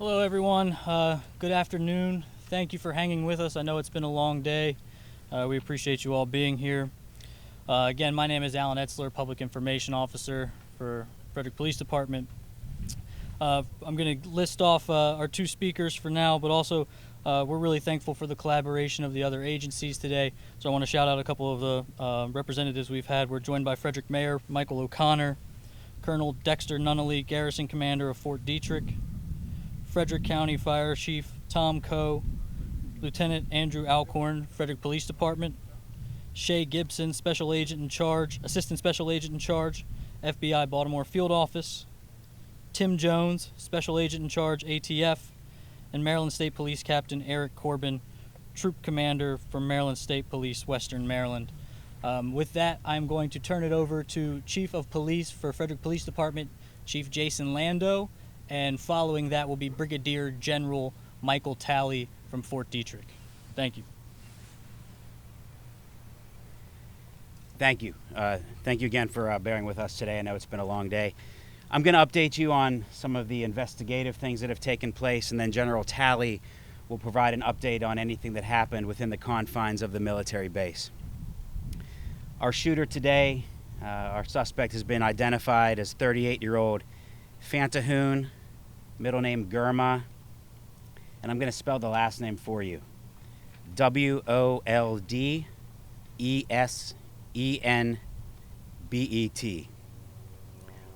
Hello everyone, good afternoon. Thank you for hanging with us. I know it's been a long day. We appreciate you all being here. Again, my name is Alan Etzler, Public Information Officer for Frederick Police Department. I'm going to list off our two speakers for now, but also we're really thankful for the collaboration of the other agencies today. So I want to shout out a couple of the representatives we've had. We're joined by Frederick Mayor Michael O'Connor, Colonel Dexter Nunnally, Garrison Commander of Fort Detrick, Frederick County Fire Chief Tom Coe, Lieutenant Andrew Alcorn, Frederick Police Department, Shay Gibson, Special Agent in Charge, Assistant Special Agent in Charge, FBI Baltimore Field Office, Tim Jones, Special Agent in Charge, ATF, and Maryland State Police Captain Eric Corbin, Troop Commander for Maryland State Police, Western Maryland. With that, I'm going to turn it over to Chief of Police for Frederick Police Department, Chief Jason Lando, and following that will be Brigadier General Michael Talley from Fort Detrick. Thank you. Thank you. Thank you again for bearing with us today. I know it's been a long day. I'm going to update you on some of the investigative things that have taken place, and then General Talley will provide an update on anything that happened within the confines of the military base. Our shooter today, our suspect has been identified as 38-year-old Fantahoon, middle name Gurma, and I'm going to spell the last name for you. Woldesenbet.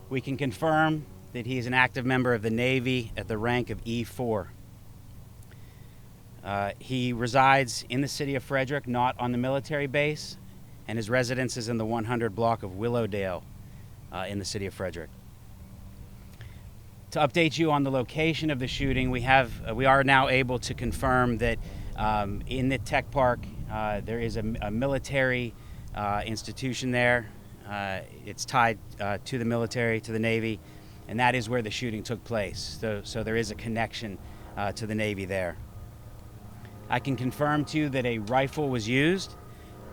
We can confirm that he is an active member of the Navy at the rank of E4. He resides in the city of Frederick, not on the military base, and his residence is in the 100 block of Willowdale in the city of Frederick. To update you on the location of the shooting, we are now able to confirm that in the tech park there is a military institution there. It's tied to the military, to the Navy, and that is where the shooting took place. So there is a connection to the Navy there. I can confirm to you that a rifle was used.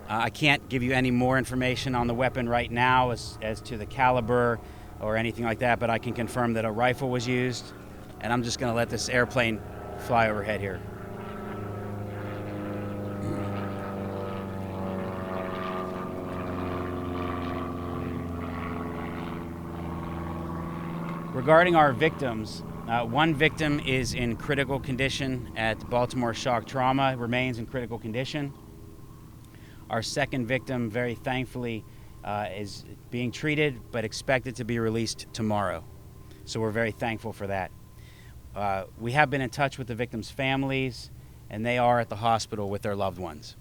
I can't give you any more information on the weapon right now as to the caliber or anything like that, but I can confirm that a rifle was used, and I'm just going to let this airplane fly overhead here. Regarding our victims, one victim is in critical condition at Baltimore Shock Trauma, remains in critical condition. Our second victim, very thankfully, is being treated but expected to be released tomorrow. So we're very thankful for that. We have been in touch with the victims' families, and they are at the hospital with their loved ones.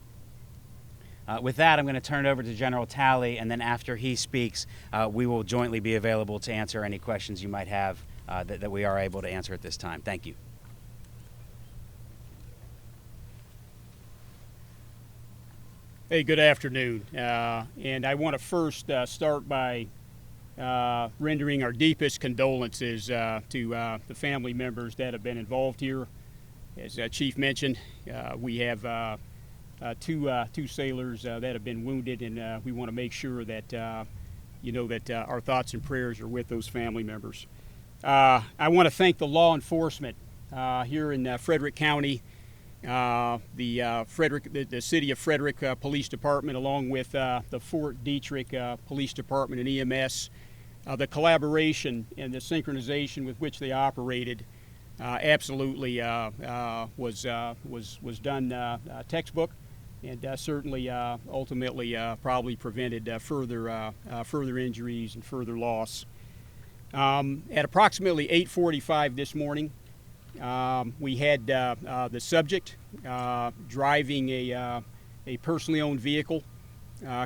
With that, I'm going to turn it over to General Talley, and then after he speaks, we will jointly be available to answer any questions you might have that we are able to answer at this time. Thank you. Hey, good afternoon. And I want to first start by rendering our deepest condolences to the family members that have been involved here. As Chief mentioned, we have two sailors that have been wounded, and we want to make sure that you know that our thoughts and prayers are with those family members. I want to thank the law enforcement here in Frederick County, the City of Frederick Police Department, along with the Fort Detrick Police Department and EMS. The collaboration and the synchronization with which they operated absolutely was done textbook, and certainly ultimately probably prevented further injuries and further loss. At approximately 8:45 this morning, we had the subject driving a personally owned vehicle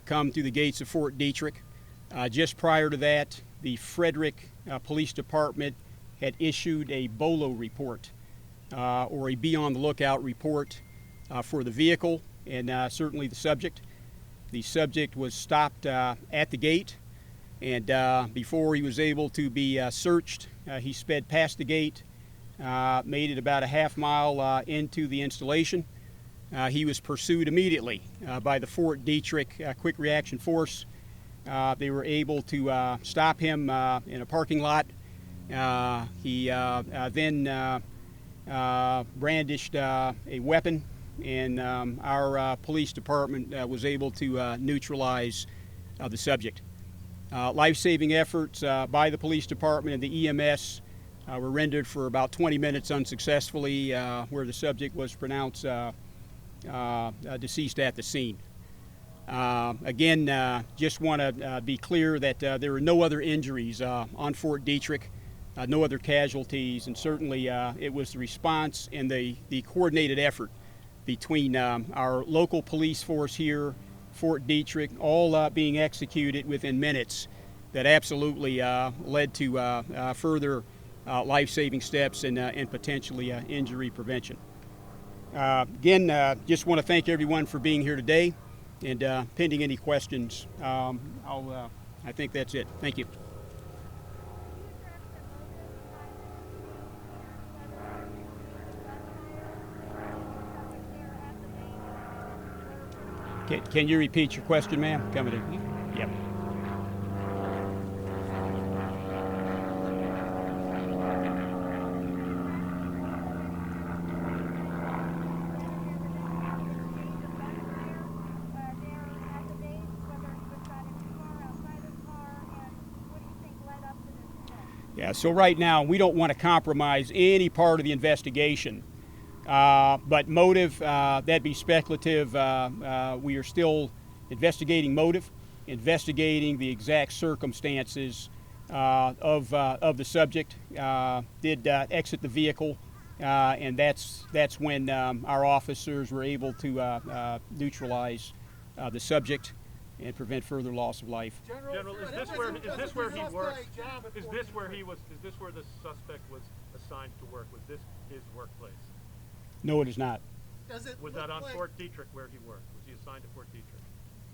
come through the gates of Fort Detrick. Just prior to that, the Frederick Police Department had issued a BOLO report, or a be on the lookout report for the vehicle and certainly the subject. The subject was stopped at the gate, and before he was able to be searched, he sped past the gate, made it about a half mile into the installation. He was pursued immediately by the Fort Detrick Quick Reaction Force. They were able to stop him in a parking lot. He then brandished a weapon, and our police department was able to neutralize the subject. Life-saving efforts by the police department and the EMS were rendered for about 20 minutes unsuccessfully, where the subject was pronounced deceased at the scene. Again, just want to be clear that there were no other injuries on Fort Detrick, no other casualties, and certainly it was the response and the coordinated effort between our local police force here, Fort Detrick, all being executed within minutes, that absolutely led to further life-saving steps and potentially injury prevention. Again, just want to thank everyone for being here today, and pending any questions, I think that's it. Thank you. Can you repeat your question, ma'am? Coming in. Yep. Yeah, so right now we don't want to compromise any part of the investigation. But motive, that'd be speculative. We are still investigating motive, investigating the exact circumstances of the subject. Did exit the vehicle, and that's when our officers were able to neutralize the subject and prevent further loss of life. General, is this where he works? Is this where the suspect was assigned to work? Was this his workplace? No, it is not. Was that on Fort Detrick where he worked? Was he assigned to Fort Detrick?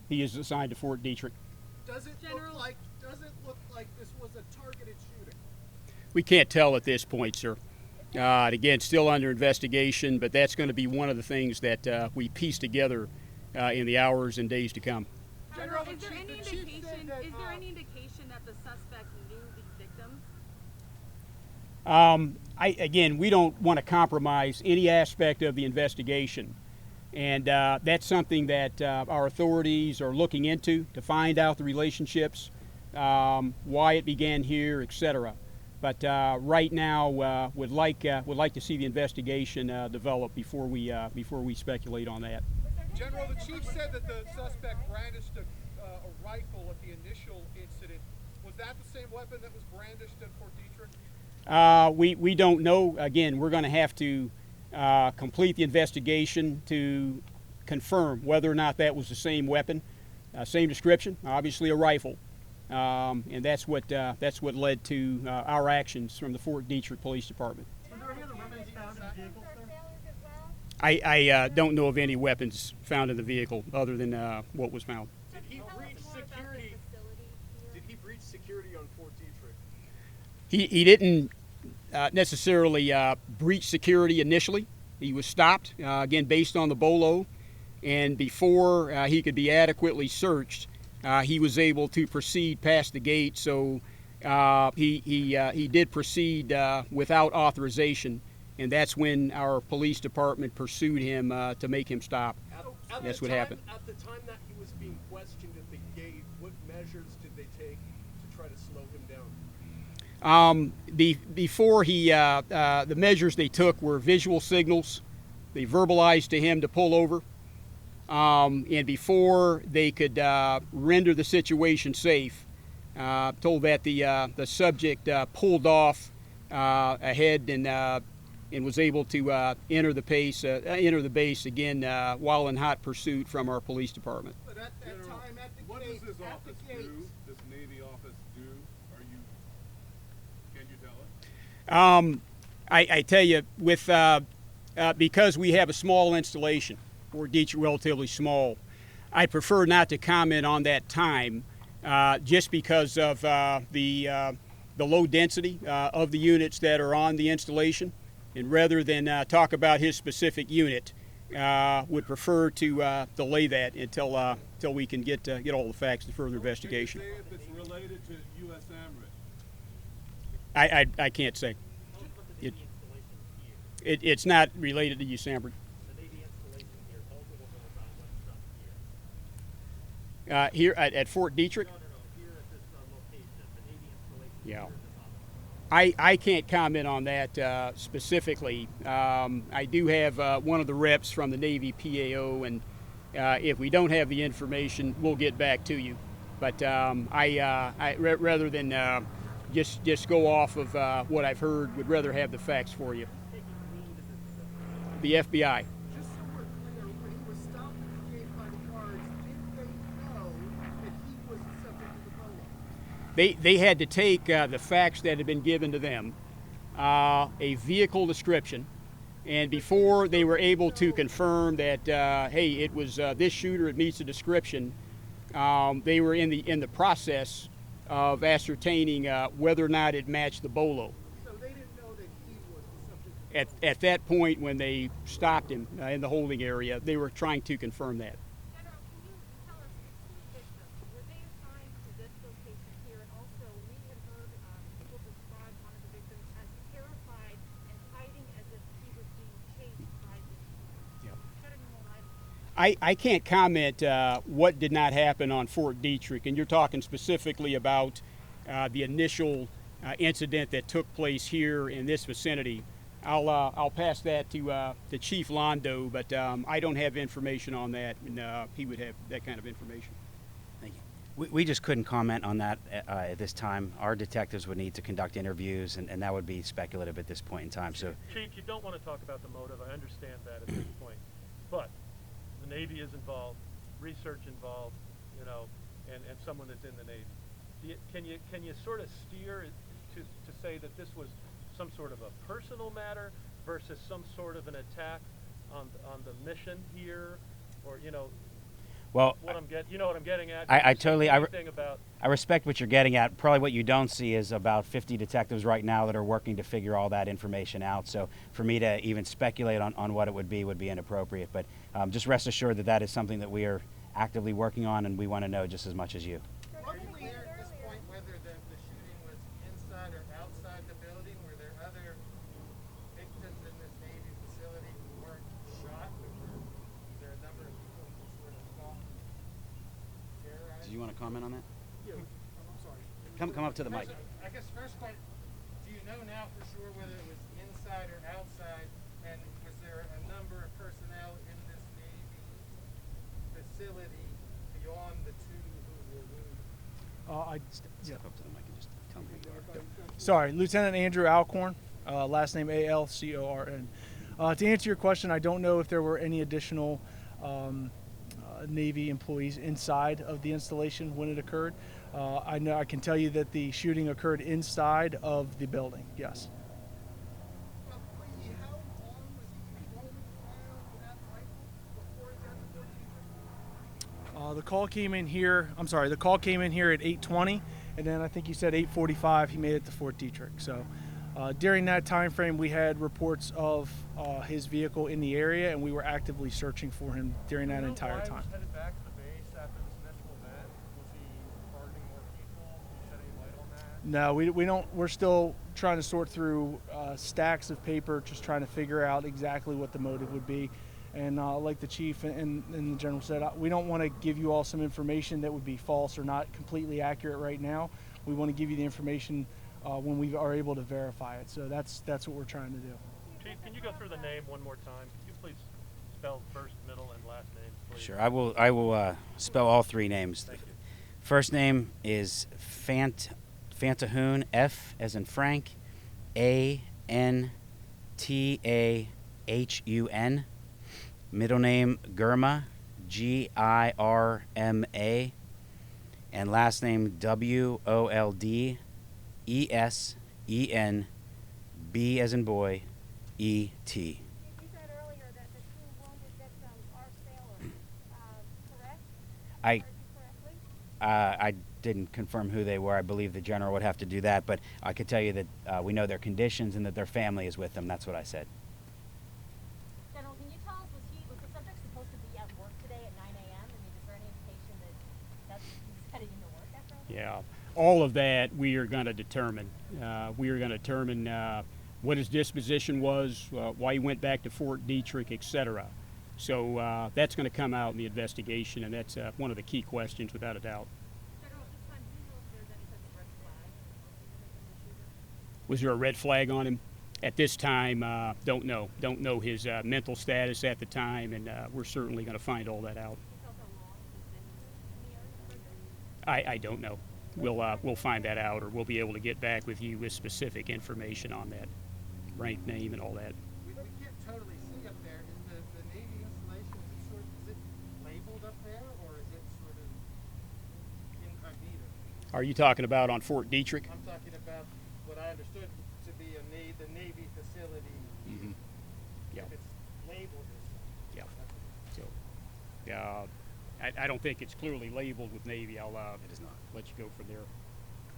He is assigned to Fort Detrick. Does it look like this was a targeted shooting? We can't tell at this point, sir. Again, still under investigation, but that's going to be one of the things that we piece together in the hours and days to come. General, is there any indication that the suspect knew the victims? Again, we don't want to compromise any aspect of the investigation, and that's something that our authorities are looking into to find out the relationships, why it began here, etc. But right now, would like to see the investigation develop before we speculate on that. General, the chief said that the suspect brandished a rifle at the initial incident. Was that the same weapon that was brandished at Fort Detrick? We don't know. Again, we're going to have to complete the investigation to confirm whether or not that was the same weapon, same description, obviously a rifle, and that's what led to our actions from the Fort Detrick Police Department. Were there any other weapons found in the vehicle, sir? I don't know of any weapons found in the vehicle other than what was found. Did he breach security? Did he breach security on Fort Detrick? He didn't necessarily breach security initially. He was stopped, again, based on the BOLO, and before he could be adequately searched, he was able to proceed past the gate, so he did proceed without authorization, and that's when our police department pursued him to make him stop. That's what happened. At the time that he was being questioned at the gate, what measures did they take to try to slow him down? Before the measures they took were visual signals. They verbalized to him to pull over, and before they could render the situation safe, told that the subject pulled off ahead and was able to enter the base again while in hot pursuit from our police department. But at that time, at the What gate, does this at office the gate, do? This Navy office do? Can you tell us? I tell you, with because we have a small installation, or Detrick relatively small, I prefer not to comment on that time, just because of the low density of the units that are on the installation, and rather than talk about his specific unit, would prefer to delay that until we can get all the facts to further investigation. Can you say if it's related to U.S. AMRIT? I can't say. It's not related to you, Sanford. The Navy installation here, multiple mills on one site here. Here at Fort Detrick. No, here at this location, the Navy installation Yeah. here in this office. I can't comment on that specifically. I do have one of the reps from the Navy PAO, and if we don't have the information, we'll get back to you. But rather than just go off of what I've heard, would rather have the facts for you. The FBI. Just so we're clear, when he was stopped at the gate by the guards, did they know that he was the subject of the bolo? They had to take the facts that had been given to them, a vehicle description, and before they were able to confirm that, hey, it was this shooter, it meets the description, they were in the process of ascertaining whether or not it matched the bolo. So they didn't know that he was the subject of the At that point, when they stopped him in the holding area, they were trying to confirm that. General, can you tell us the two victims, were they assigned to this location here? And also, we had heard people describe one of the victims as terrified and hiding as if he was being chased by the shooter. Yep. Shed any more light on that? I can't comment what did not happen on Fort Detrick, and you're talking specifically about the initial incident that took place here in this vicinity. I'll pass that to Chief Lando, but I don't have information on that, and he would have that kind of information. Thank you. We just couldn't comment on that at this time. Our detectives would need to conduct interviews, and that would be speculative at this point in time. So, Chief, you don't want to talk about the motive. I understand that at this point. But the Navy is involved, research involved, you know, and someone that's in the Navy. Can you sort of steer to say that this was some sort of a personal matter versus some sort of an attack on the mission here, or well, what I'm getting at? I totally Anything about I respect what you're getting at. Probably what you don't see is about 50 detectives right now that are working to figure all that information out. So for me to even speculate on what it would be inappropriate. But just rest assured that is something that we are actively working on, and we want to know just as much as you. Unclear at this point whether the shooting was inside or outside the building. Were there other victims in this Navy facility who weren't shot? Was there a number of people who sort of saw terrorized? Do you want to comment on that? Yeah, I'm sorry. Come up to the mic. I guess first question, do you know now for sure whether it was inside or outside? And was there a number of personnel in this Navy facility beyond the two who were wounded? Step up to the mic and just tell me who you are. Sorry, Lieutenant Andrew Alcorn, last name Alcorn. To answer your question, I don't know if there were any additional Navy employees inside of the installation when it occurred. I can tell you that the shooting occurred inside of the building. Yes. How long was he roaming around with that rifle before he got to Fort Detrick? The call came in here. I'm sorry. The call came in here at 8:20, and then I think you said 8:45. He made it to Fort Detrick. So during that time frame, we had reports of his vehicle in the area, and we were actively searching for him during that entire time. Why he was headed back to the base after this initial event? Was he targeting more people? Can you shed any light on that? No, we don't. We're still trying to sort through stacks of paper, just trying to figure out exactly what the motive would be. And like the chief and the general said, we don't want to give you all some information that would be false or not completely accurate right now. We want to give you the information when we are able to verify it. So that's what we're trying to do. Chief, can you go through the name one more time? Could you please spell first, middle, and last names, please? Sure, I will spell all three names. Thank you. First name is Fantahun, F as in Frank, Antahun. Middle name Girma, Girma, and last name Woldessen, B as in boy, ET. You said earlier that the two wounded victims are sailors, correct? I Heard you correctly? I didn't confirm who they were. I believe the general would have to do that, but I could tell you that we know their conditions and that their family is with them. That's what I said. General, can you tell us, was the subject supposed to be at work today at 9 a.m.? I mean, is there any indication that he's heading into work after all? Yeah, all of that we are going to determine. We are going to determine what his disposition was, why he went back to Fort Detrick, etc. So that's going to come out in the investigation, and that's one of the key questions, without a doubt. General, at this time, do you know if there's any type of red flag in the shooter? Was there a red flag on him? At this time, don't know. Don't know his mental status at the time, and we're certainly going to find all that out. Can you tell us how long he's been in the area of Frederick? I don't know. We'll find that out, or we'll be able to get back with you with specific information on that, rank, name, and all that. We can't totally see up there. Is the Navy installation, is it labeled up there, or is it sort of incognito? Are you talking about on Fort Detrick? I'm talking about what I understood to be the Navy facility. Mm-hmm. Yeah. If it's labeled as such. Yeah. So, I don't think it's clearly labeled with Navy. I'll It is not. let you go from there.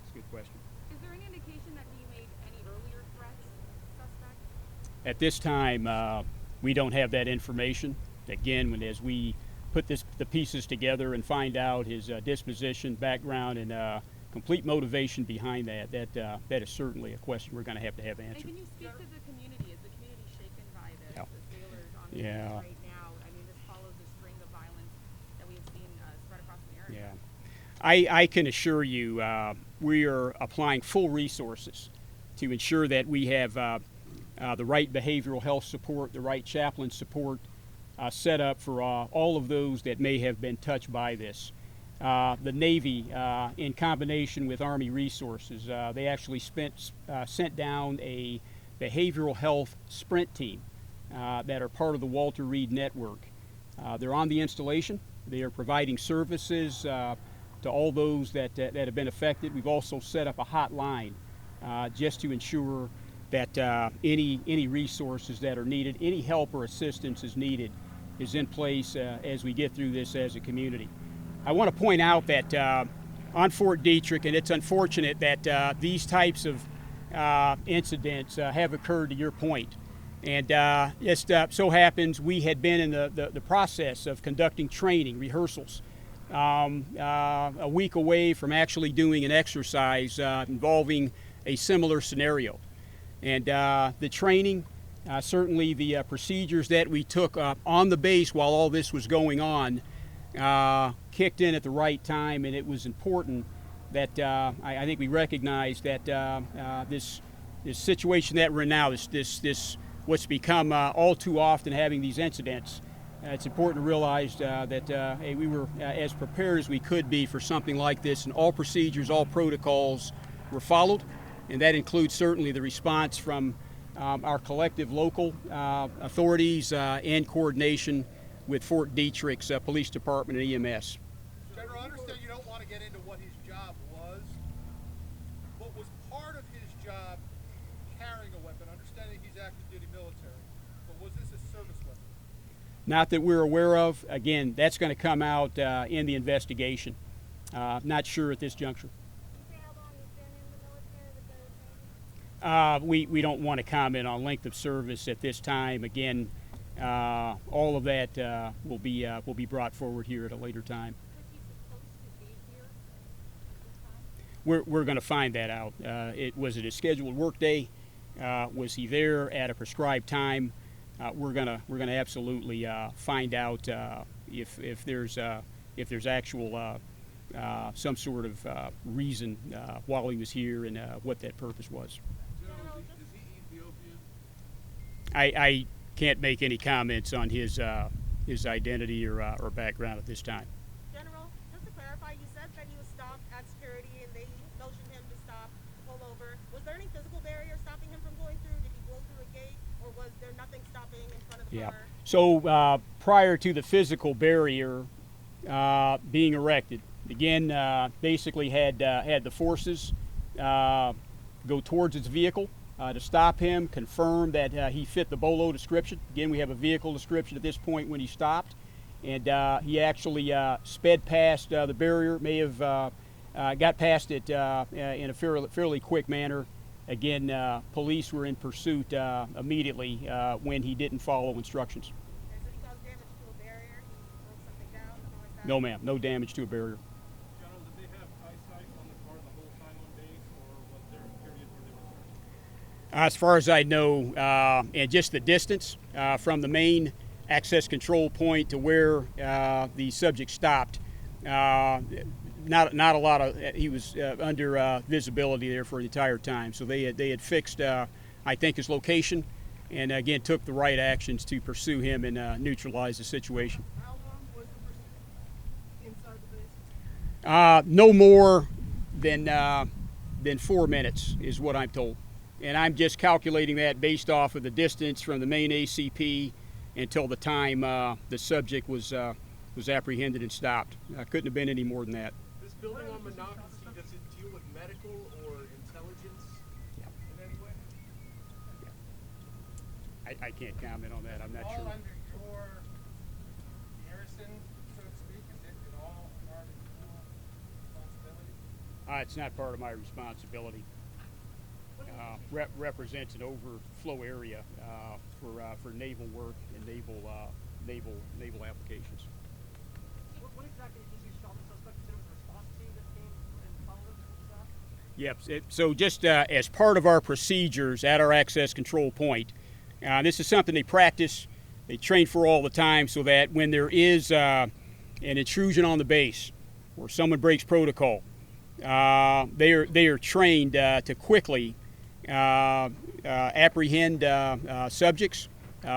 It's a good question. Is there any indication that he made any earlier threats to suspects? At this time, we don't have that information. Again, as we put the pieces together and find out his disposition, background, and complete motivation behind that is certainly a question we're going to have And answered. can you speak to the community? Is the community shaken by this? Yeah. The sailors on the Yeah. beach right now. I mean, this follows a string of violence that we have seen spread across the area. Yeah. I can assure you we are applying full resources to ensure that we have the right behavioral health support, the right chaplain support set up for all of those that may have been touched by this. The Navy, in combination with Army resources, they actually sent down a behavioral health sprint team that are part of the Walter Reed Network. They're on the installation. They are providing services to all those that have been affected. We've also set up a hotline just to ensure that any resources that are needed, any help or assistance is needed, is in place as we get through this as a community. I want to point out that on Fort Detrick, and it's unfortunate that these types of incidents have occurred, to your point. And it so happens we had been in the process of conducting training, rehearsals, a week away from actually doing an exercise involving a similar scenario. And the training, certainly the procedures that we took on the base while all this was going on, kicked in at the right time, and it was important that I think we recognized that this situation that we're in now, this what's become all too often having these incidents. It's important to realize that hey, we were as prepared as we could be for something like this, and all procedures, all protocols were followed, and that includes certainly the response from our collective local authorities in coordination with Fort Detrick's Police Department and EMS. General, I understand you don't want to get into what his job was, but was part of his job carrying a weapon, understanding he's active duty military, but was this a service weapon? Not that we're aware of. Again, that's going to come out in the investigation. Not sure at this juncture. Can you say how long he's been in the military with the Navy? We don't want to comment on length of service at this time. Again, all of that will be brought forward here at a later time. Was he supposed to be here at this time? We're going to find that out. Was it a scheduled work day? Was he there at a prescribed time? We're gonna absolutely find out if there's actual some sort of reason while he was here and what that purpose was. General, is he Ethiopian? I can't make any comments on his identity or background at this time. General, just to clarify, you said that he was stopped at security and they motioned him to stop, pull over. Was there any physical barrier stopping him from going through? Did he go through a gate, or was there nothing stopping in front of the Yeah. car? So prior to the physical barrier being erected, again, basically had the forces go towards his vehicle to stop him, confirm that he fit the BOLO description. Again, we have a vehicle description at this point when he stopped, and he actually sped past the barrier, may have got past it in a fairly quick manner. Again, police were in pursuit immediately when he didn't follow instructions. Okay, so he caused damage to a barrier, he broke something down, something like that? No, ma'am, no damage to a barrier. General, did they have eyesight on the car the whole time on base, or was there a period where they were As far as I know, and just the distance from the main access control point to where the subject stopped, not a lot of. He was under visibility there for the entire time. So they had fixed, I think, his location, and again took the right actions to pursue him and neutralize the situation. How long was the pursuit inside the base? No more than 4 minutes is what I'm told. And I'm just calculating that based off of the distance from the main ACP until the time the subject was apprehended and stopped. Couldn't have been any more than that. This building on Monocacy, does it deal with medical or intelligence in any way? I can't comment on that. I'm not all sure. under your garrison, so to speak? Is it at all part of your responsibility? It's not part of my responsibility. Represents an overflow area for naval work and naval applications. What exactly did you shot the suspect? Is there a response team that came and followed him? Yep. So just as part of our procedures at our access control point, this is something they practice, they train for all the time, so that when there is an intrusion on the base or someone breaks protocol, they are trained to quickly apprehend subjects,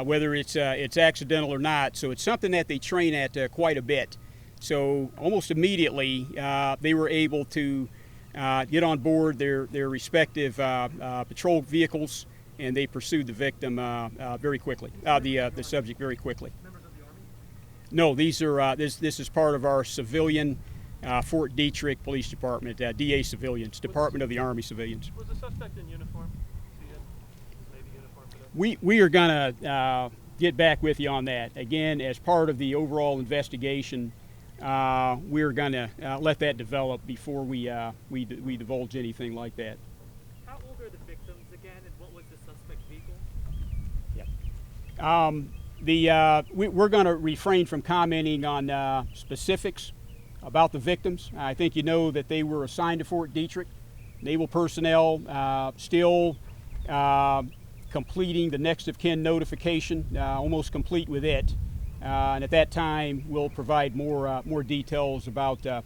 whether it's accidental or not. So it's something that they train at quite a bit. So almost immediately they were able to get on board their respective patrol vehicles, and they pursued the victim very quickly, the subject very quickly. Members of the Army? No, these are this is part of our civilian Fort Detrick Police Department, DA civilians, Department of the Army civilians. Was the suspect in uniform? See it? Maybe uniform for that? We are going to get back with you on that. Again, as part of the overall investigation, we're going to let that develop before we divulge anything like that. How old are the victims again, and what was the suspect's vehicle? We're going to refrain from commenting on specifics about the victims. I think you know that they were assigned to Fort Detrick. Naval personnel still completing the next of kin notification, almost complete with it. And at that time, we'll provide more details about the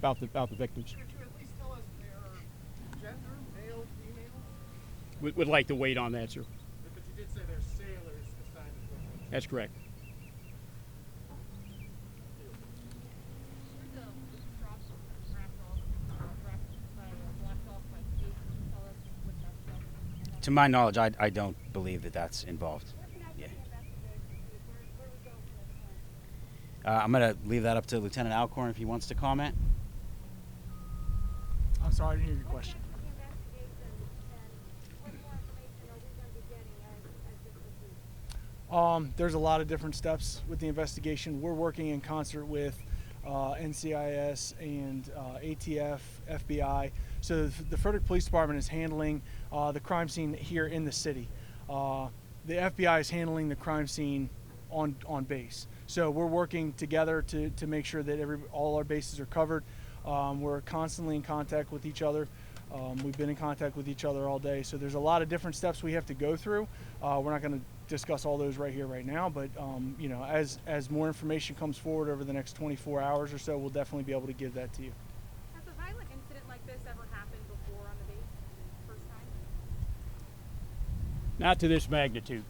victims. Could you at least tell us their gender, male, female? Would like to wait on that, sir. But you did say they're sailors assigned to victims. That's correct. To my knowledge, I don't believe that that's involved. Yeah. I'm going to leave that up to Lieutenant Alcorn if he wants to comment. I'm sorry, I didn't hear your question. There's a lot of different steps with the investigation. We're working in concert with NCIS and ATF, FBI. So the Frederick Police Department is handling the crime scene here in the city. The FBI is handling the crime scene on base. So we're working together to make sure that all our bases are covered. We're constantly in contact with each other. We've been in contact with each other all day. So there's a lot of different steps we have to go through. We're not going to discuss all those right here, right now, but you know, as more information comes forward over the next 24 hours or so, we'll definitely be able to give that to you. Has a violent incident like this ever happened before on the base? First time? Not to this magnitude.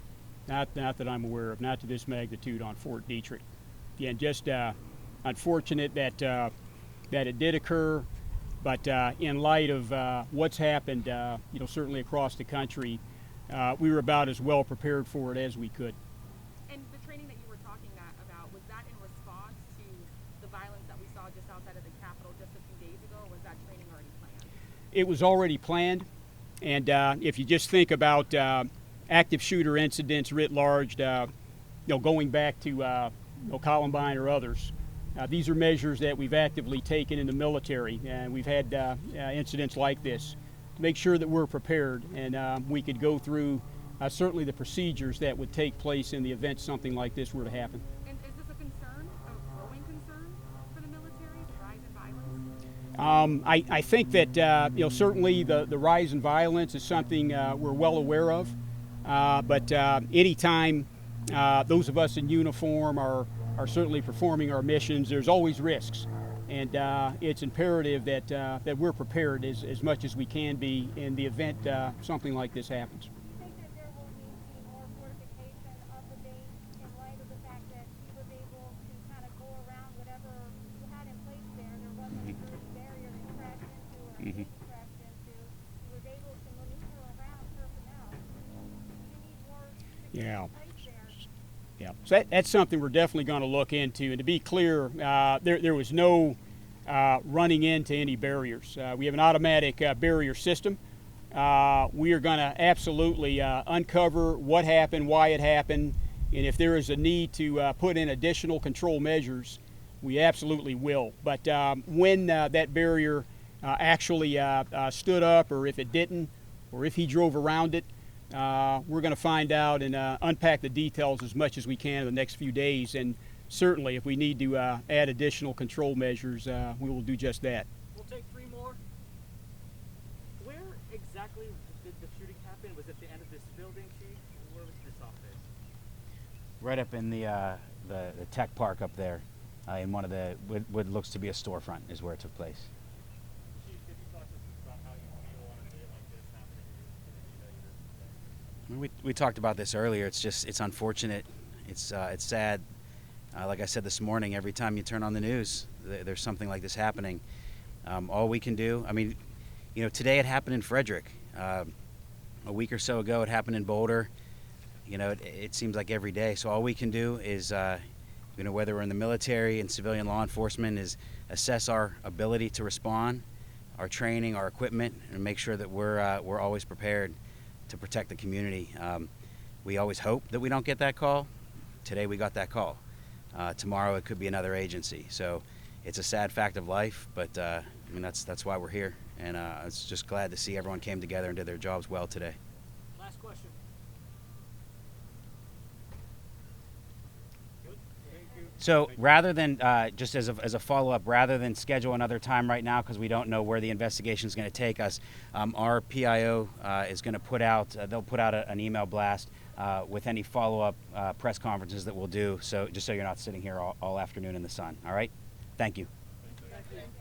Not that I'm aware of. Not to this magnitude on Fort Detrick. Again, just unfortunate that it did occur, but in light of what's happened, you know, certainly across the country, we were about as well prepared for it as we could. And the training that you were talking about, was that in response to the violence that we saw just outside of the Capitol just a few days ago, or was that training already planned? It was already planned, and if you just think about active shooter incidents writ large, you know, going back to you know, Columbine or others, these are measures that we've actively taken in the military, and we've had incidents like this to make sure that we're prepared, and we could go through certainly the procedures that would take place in the event something like this were to happen. And is this a concern, a growing concern for the military, the rise in violence? I think that you know, certainly the rise in violence is something we're well aware of. But anytime those of us in uniform are certainly performing our missions, there's always risks. And it's imperative that we're prepared as much as we can be in the event something like this happens. Do you think that there will need to be more fortification of the base in light of the fact that he was able to kind of go around whatever you had in place there? There wasn't a dirty barrier that he crashed into or a gate he crashed into. He was able to maneuver around personnel. You need more security Yeah. in place there. Yeah, so that's something we're definitely going to look into. And to be clear, there was no running into any barriers. We have an automatic barrier system. We are going to absolutely uncover what happened, why it happened, and if there is a need to put in additional control measures, we absolutely will. But when that barrier actually stood up, or if it didn't, or if he drove around it, we're going to find out and unpack the details as much as we can in the next few days. And certainly, if we need to add additional control measures, we will do just that. We'll take 3 more. Where exactly did the shooting happen? Was it the end of this building, Chief? Where was this office? Right up in the tech park up there, in one of the what looks to be a storefront is where it took place. Chief, could you talk to us about how you feel on a day like this happening in your community? We talked about this earlier. It's unfortunate. It's sad. Like I said this morning, every time you turn on the news, there's something like this happening. All we can do, I mean, you know, today it happened in Frederick. A week or so ago, it happened in Boulder. You know, it seems like every day. So all we can do is, you know, whether we're in the military and civilian law enforcement, is assess our ability to respond, our training, our equipment, and make sure that we're always prepared to protect the community. We always hope that we don't get that call. Today we got that call. Tomorrow it could be another agency. So it's a sad fact of life, but I mean that's why we're here. And I was just glad to see everyone came together and did their jobs well today. Last question. So rather than, just as a follow-up, rather than schedule another time right now because we don't know where the investigation is going to take us, our PIO is going to put out, they'll put out an email blast with any follow-up press conferences that we'll do, so just so you're not sitting here all afternoon in the sun, all right? Thank you. Thank you.